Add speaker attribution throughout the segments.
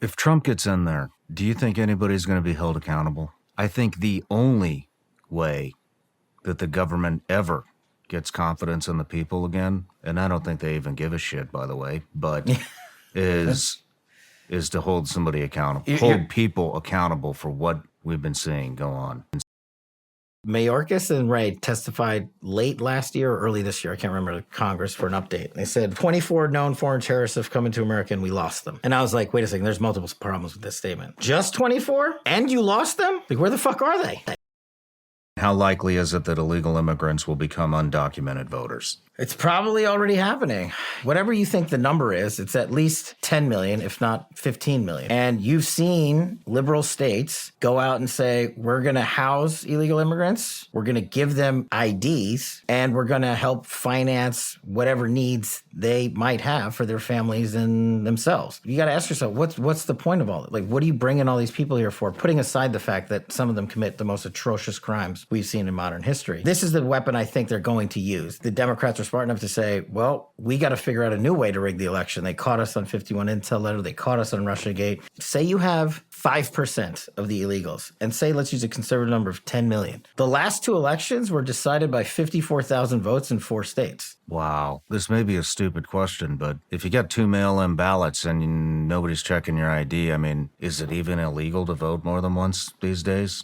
Speaker 1: If Trump gets in there, do you think anybody's going to be held accountable? I think the only way that the government ever gets confidence in the people again, and I don't think they even give a shit, by the way, but is to hold somebody accountable, hold people accountable for what we've been seeing go on.
Speaker 2: Mayorkas and Wray testified late last year or early this year, I can't remember, Congress for an update. They said 24 known foreign terrorists have come into America and we lost them. And I was like, wait a second, there's multiple problems with this statement. Just 24? And you lost them? Like, where the fuck are they?
Speaker 1: How likely is it that illegal immigrants will become undocumented voters?
Speaker 2: It's probably already happening. Whatever you think the number is, it's at least 10 million, if not 15 million. And you've seen liberal states go out and say, we're going to house illegal immigrants, we're going to give them IDs, and we're going to help finance whatever needs they might have for their families and themselves. You got to ask yourself, what's the point of all that? Like, what are you bringing all these people here for? Putting aside the fact that some of them commit the most atrocious crimes we've seen in modern history. This is the weapon I think they're going to use. The Democrats are smart enough to say, well, we got to figure out a new way to rig the election. They caught us on 51 Intel letter. They caught us on Russiagate. Say you have 5% of the illegals, and say, let's use a conservative number of 10 million. The last two elections were decided by 54,000 votes in 4 states.
Speaker 1: Wow. This may be a stupid question, but if you got 2 mail-in ballots and nobody's checking your ID, I mean, is it even illegal to vote more than once these days?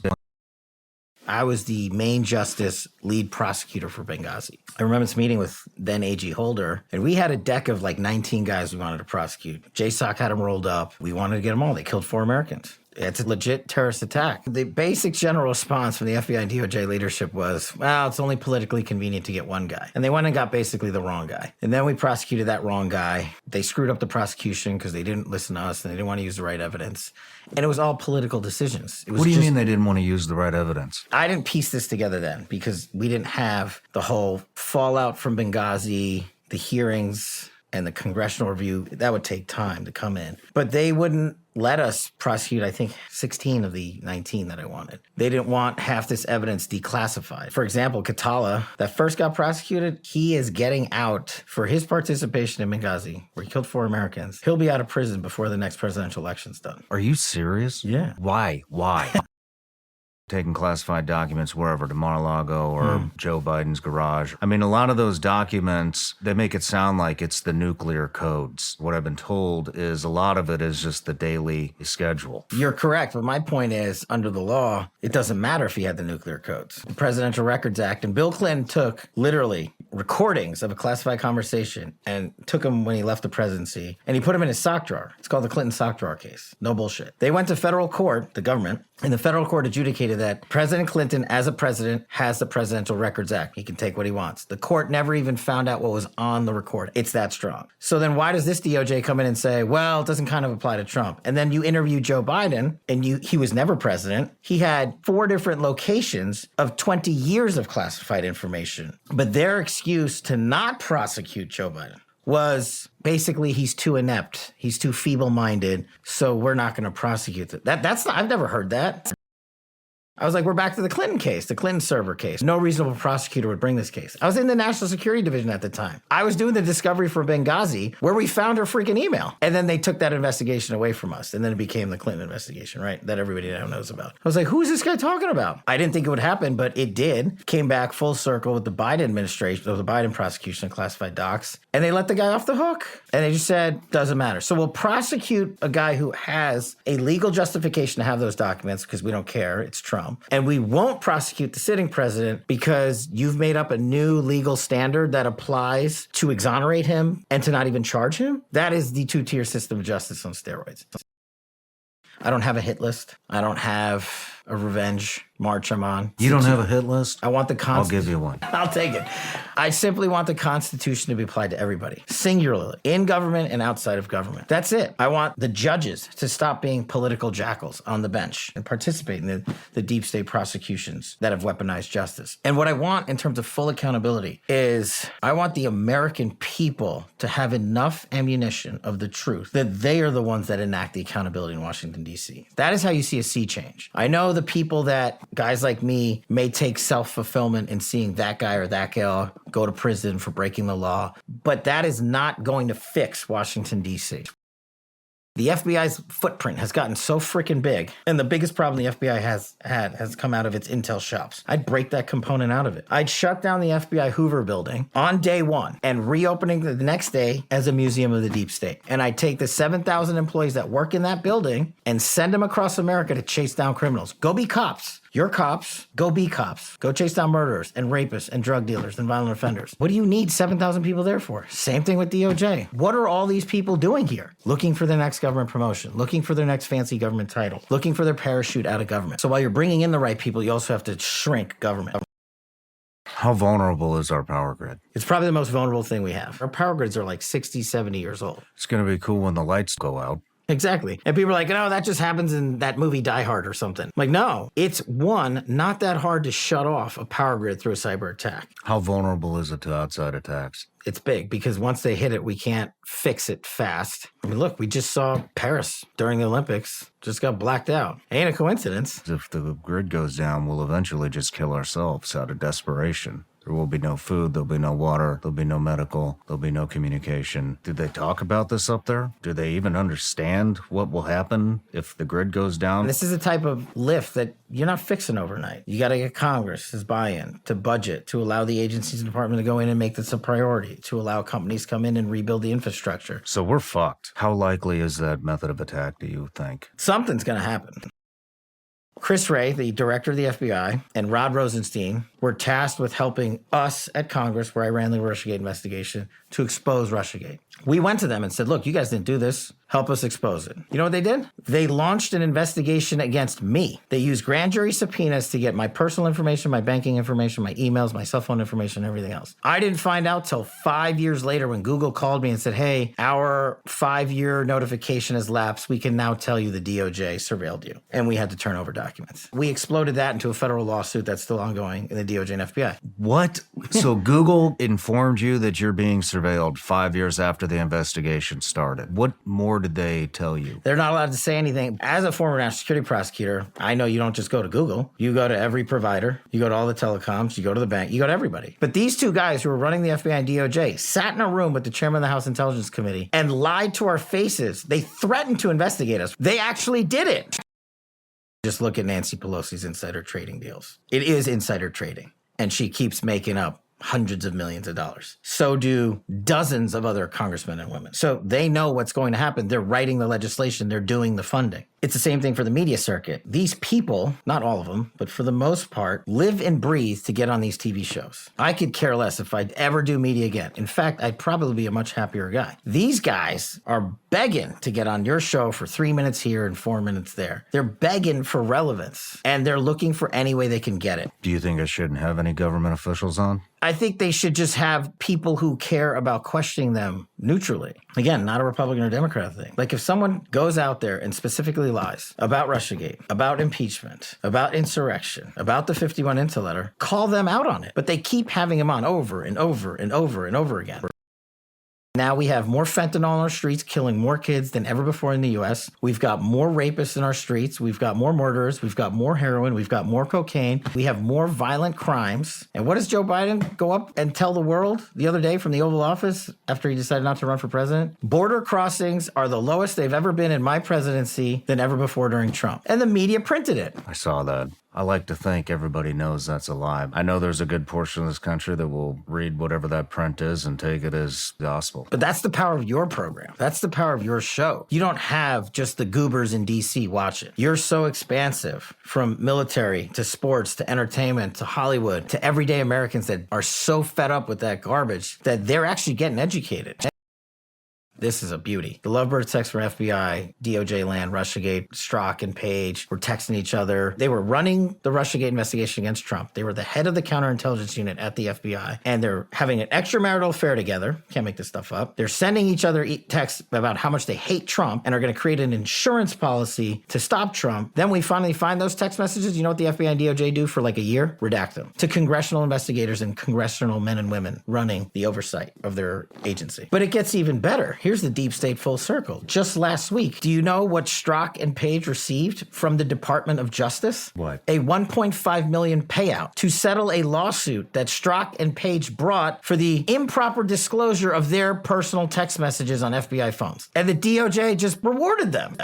Speaker 2: I was the main justice lead prosecutor for Benghazi. I remember this meeting with then AG Holder, and we had a deck of like 19 guys we wanted to prosecute. JSOC had them rolled up. We wanted to get them all. They killed 4 Americans. It's a legit terrorist attack. The basic general response from the FBI and DOJ leadership was, well, it's only politically convenient to get one guy. And they went and got basically the wrong guy. And then we prosecuted that wrong guy. They screwed up the prosecution because they didn't listen to us and they didn't want to use the right evidence. And it was all political decisions.
Speaker 1: What do you mean they didn't want to use the right evidence?
Speaker 2: I didn't piece this together then because we didn't have the whole fallout from Benghazi, the hearings, and the congressional review. That would take time to come in. But they wouldn't let us prosecute, I think, 16 of the 19 that I wanted. They didn't want half this evidence declassified. For example, Katala, that first got prosecuted, he is getting out for his participation in Benghazi, where he killed 4 Americans. He'll be out of prison before the next presidential election's done.
Speaker 1: Are you serious?
Speaker 2: Yeah.
Speaker 1: Why? Taking classified documents wherever, to Mar-a-Lago or Joe Biden's garage. I mean, a lot of those documents, they make it sound like it's the nuclear codes. What I've been told is a lot of it is just the daily schedule.
Speaker 2: You're correct, but my point is, under the law, it doesn't matter if he had the nuclear codes. The Presidential Records Act, and Bill Clinton took literally recordings of a classified conversation and took them when he left the presidency, and he put them in his sock drawer. It's called the Clinton sock drawer case. No bullshit. They went to federal court, the government, and the federal court adjudicated that President Clinton, as a president, has the Presidential Records Act. He can take what he wants. The court never even found out what was on the record. It's that strong. So then why does this DOJ come in and say, well, it doesn't kind of apply to Trump? And then you interview Joe Biden, and he was never president. He had 4 different locations of 20 years of classified information. But their excuse to not prosecute Joe Biden was basically he's too inept, he's too feeble-minded, so we're not going to prosecute it. That's not, I've never heard that. I was like, we're back to the Clinton case, the Clinton server case. No reasonable prosecutor would bring this case. I was in the National Security Division at the time. I was doing the discovery for Benghazi where we found her freaking email. And then they took that investigation away from us. And then it became the Clinton investigation, right? That everybody now knows about. I was like, who is this guy talking about? I didn't think it would happen, but it did. Came back full circle with the Biden administration, or the Biden prosecution of classified docs. And they let the guy off the hook. And they just said, doesn't matter. So we'll prosecute a guy who has a legal justification to have those documents because we don't care. It's Trump. And we won't prosecute the sitting president because you've made up a new legal standard that applies to exonerate him and to not even charge him. That is the 2-tier system of justice on steroids. I don't have a hit list. I don't have a revenge march I'm on.
Speaker 1: You don't have a hit list?
Speaker 2: I want the Constitution.
Speaker 1: I'll give you one.
Speaker 2: I'll take it. I simply want the Constitution to be applied to everybody, singularly, in government and outside of government. That's it. I want the judges to stop being political jackals on the bench and participate in the deep state prosecutions that have weaponized justice. And what I want in terms of full accountability is I want the American people to have enough ammunition of the truth that they are the ones that enact the accountability in Washington, D.C. That is how you see a sea change. I know the people that guys like me may take self-fulfillment in seeing that guy or that gal go to prison for breaking the law, but that is not going to fix Washington, D.C. The FBI's footprint has gotten so freaking big, and the biggest problem the FBI has come out of its intel shops. I'd break that component out of it. I'd shut down the FBI Hoover building on day one and reopening the next day as a museum of the deep state. And I'd take the 7,000 employees that work in that building and send them across America to chase down criminals. Go be cops. You're cops. Go be cops. Go chase down murderers and rapists and drug dealers and violent offenders. What do you need 7,000 people there for? Same thing with DOJ. What are all these people doing here? Looking for their next government promotion, looking for their next fancy government title, looking for their parachute out of government. So while you're bringing in the right people, you also have to shrink government.
Speaker 1: How vulnerable is our power grid?
Speaker 2: It's probably the most vulnerable thing we have. Our power grids are like 60, 70 years old.
Speaker 1: It's going to be cool when the lights go out.
Speaker 2: Exactly. And people are like, that just happens in that movie Die Hard or something. Like, no, it's not that hard to shut off a power grid through a cyber attack.
Speaker 1: How vulnerable is it to outside attacks?
Speaker 2: It's big because once they hit it, we can't fix it fast. I mean, look, we just saw Paris during the Olympics just got blacked out. Ain't a coincidence.
Speaker 1: If the grid goes down, we'll eventually just kill ourselves out of desperation. There will be no food, there'll be no water, there'll be no medical, there'll be no communication. Did they talk about this up there? Do they even understand what will happen if the grid goes down?
Speaker 2: This is a type of lift that you're not fixing overnight. You got to get Congress's buy-in to budget, to allow the agencies and department to go in and make this a priority, to allow companies come in and rebuild the infrastructure.
Speaker 1: So we're fucked. How likely is that method of attack, do you think?
Speaker 2: Something's going to happen. Chris Wray, the director of the FBI, and Rod Rosenstein were tasked with helping us at Congress, where I ran the Russiagate investigation, to expose Russiagate. We went to them and said, look, you guys didn't do this. Help us expose it. You know what they did? They launched an investigation against me. They used grand jury subpoenas to get my personal information, my banking information, my emails, my cell phone information, and everything else. I didn't find out till 5 years later when Google called me and said, hey, our 5-year notification has lapsed. We can now tell you the DOJ surveilled you. And we had to turn over documents. We exploded that into a federal lawsuit that's still ongoing in the DOJ and FBI.
Speaker 1: What? So Google informed you that you're being surveilled 5 years after the investigation started. What more did they tell you?
Speaker 2: They're not allowed to say anything. As a former national security prosecutor, I know you don't just go to Google. You go to every provider. You go to all the telecoms. You go to the bank. You go to everybody. But these two guys who were running the FBI and DOJ sat in a room with the chairman of the House Intelligence Committee and lied to our faces. They threatened to investigate us. They actually did it. Just look at Nancy Pelosi's insider trading deals. It is insider trading. And she keeps making up hundreds of millions of dollars. So do dozens of other congressmen and women. So they know what's going to happen. They're writing the legislation. They're doing the funding. It's the same thing for the media circuit. These people, not all of them, but for the most part, live and breathe to get on these TV shows. I could care less if I'd ever do media again. In fact, I'd probably be a much happier guy. These guys are begging to get on your show for 3 minutes here and 4 minutes there. They're begging for relevance, and they're looking for any way they can get it.
Speaker 1: Do you think I shouldn't have any government officials on?
Speaker 2: I think they should just have people who care about questioning them neutrally. Again, not a Republican or Democrat thing. Like if someone goes out there and specifically lies about Russiagate, about impeachment, about insurrection, about the 51 Intel letter, call them out on it. But they keep having them on over and over and over and over again. Now we have more fentanyl on our streets, killing more kids than ever before in the U.S. We've got more rapists in our streets. We've got more murderers. We've got more heroin. We've got more cocaine. We have more violent crimes. And what does Joe Biden go up and tell the world the other day from the Oval Office after he decided not to run for president? Border crossings are the lowest they've ever been in my presidency than ever before during Trump. And the media printed it.
Speaker 1: I saw that. I like to think everybody knows that's a lie. I know there's a good portion of this country that will read whatever that print is and take it as gospel.
Speaker 2: But that's the power of your program. That's the power of your show. You don't have just the goobers in D.C. watching. You're so expansive, from military to sports to entertainment to Hollywood to everyday Americans that are so fed up with that garbage that they're actually getting educated. This is a beauty. The lovebird text from FBI, DOJ land, Russiagate, Strzok and Page were texting each other. They were running the Russiagate investigation against Trump. They were the head of the counterintelligence unit at the FBI, and they're having an extramarital affair together. Can't make this stuff up. They're sending each other texts about how much they hate Trump and are going to create an insurance policy to stop Trump. Then we finally find those text messages. You know what the FBI and DOJ do for like a year? Redact them to congressional investigators and congressional men and women running the oversight of their agency. But it gets even better. Here's the deep state full circle. Just last week, do you know what Strzok and Page received from the Department of Justice?
Speaker 1: What?
Speaker 2: A $1.5 million payout to settle a lawsuit that Strzok and Page brought for the improper disclosure of their personal text messages on FBI phones. And the DOJ just rewarded them.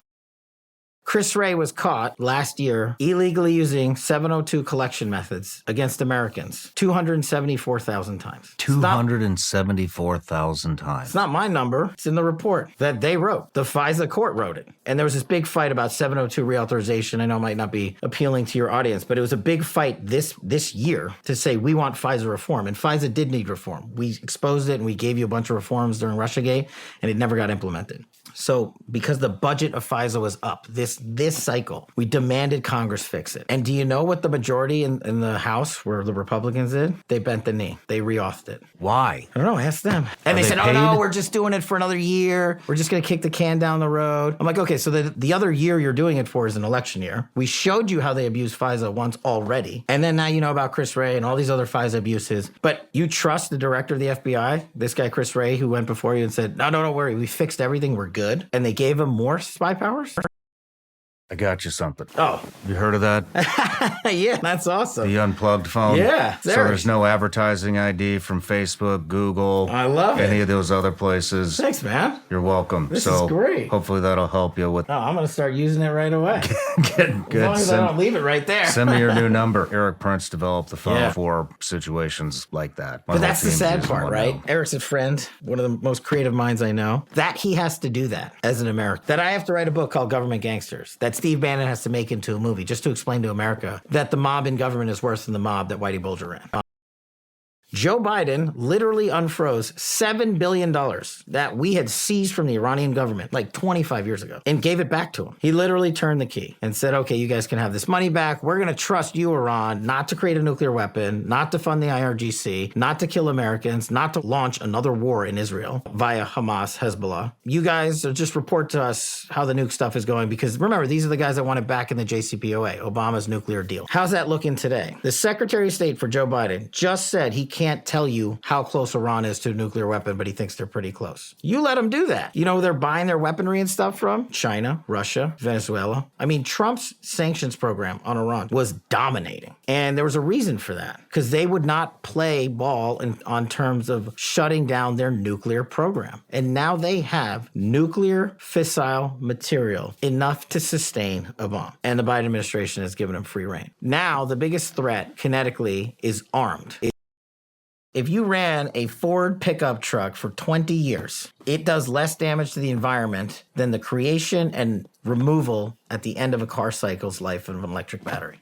Speaker 2: Chris Wray was caught last year illegally using 702 collection methods against Americans 274,000 times.
Speaker 1: 274,000 times.
Speaker 2: It's not my number. It's in the report that they wrote. The FISA court wrote it. And there was this big fight about 702 reauthorization. I know it might not be appealing to your audience, but it was a big fight this year to say we want FISA reform. And FISA did need reform. We exposed it and we gave you a bunch of reforms during Russiagate, and it never got implemented. So because the budget of FISA was up this cycle, we demanded Congress fix it. And do you know what the majority in the House, where the Republicans did? They bent the knee. They reauthed it.
Speaker 1: Why?
Speaker 2: I don't know. Ask them. And they said,
Speaker 1: paid?
Speaker 2: oh, no, we're just doing it for another year. We're just going to kick the can down the road. I'm like, okay, so the other year you're doing it for is an election year. We showed you how they abused FISA once already. And then now you know about Chris Wray and all these other FISA abuses. But you trust the director of the FBI, this guy, Chris Wray, who went before you and said, no, don't worry. We fixed everything. We're good. And they gave him more spy powers?
Speaker 1: I got you something.
Speaker 2: Oh.
Speaker 1: You heard of that?
Speaker 2: Yeah, that's awesome.
Speaker 1: The unplugged phone?
Speaker 2: Yeah.
Speaker 1: So there's no advertising ID from Facebook, Google.
Speaker 2: I love it.
Speaker 1: Any of those other places.
Speaker 2: Thanks, man.
Speaker 1: You're welcome.
Speaker 2: This is great.
Speaker 1: Hopefully that'll help you with...
Speaker 2: Oh, I'm going to start using it right away.
Speaker 1: Good.
Speaker 2: As long as I don't leave it right there.
Speaker 1: Send me your new number. Eric Prince developed the phone for situations like that.
Speaker 2: But that's the sad part, right? Eric's a friend, one of the most creative minds I know. That he has to do that as an American. That I have to write a book called Government Gangsters. That Steve Bannon has to make into a movie just to explain to America that the mob in government is worse than the mob that Whitey Bulger ran. Joe Biden literally unfroze $7 billion that we had seized from the Iranian government like 25 years ago and gave it back to him. He literally turned the key and said, okay, you guys can have this money back. We're going to trust you, Iran, not to create a nuclear weapon, not to fund the IRGC, not to kill Americans, not to launch another war in Israel via Hamas, Hezbollah. You guys just report to us how the nuke stuff is going, because remember, these are the guys that want it back in the JCPOA, Obama's nuclear deal. How's that looking today? The Secretary of State for Joe Biden just said he can't tell you how close Iran is to a nuclear weapon, but he thinks they're pretty close. You let them do that. You know, they're buying their weaponry and stuff from China, Russia, Venezuela. I mean, Trump's sanctions program on Iran was dominating. And there was a reason for that, because they would not play ball on terms of shutting down their nuclear program. And now they have nuclear fissile material enough to sustain a bomb. And the Biden administration has given them free rein. Now, the biggest threat kinetically is armed. If you ran a Ford pickup truck for 20 years, it does less damage to the environment than the creation and removal at the end of a car cycle's life of an electric battery.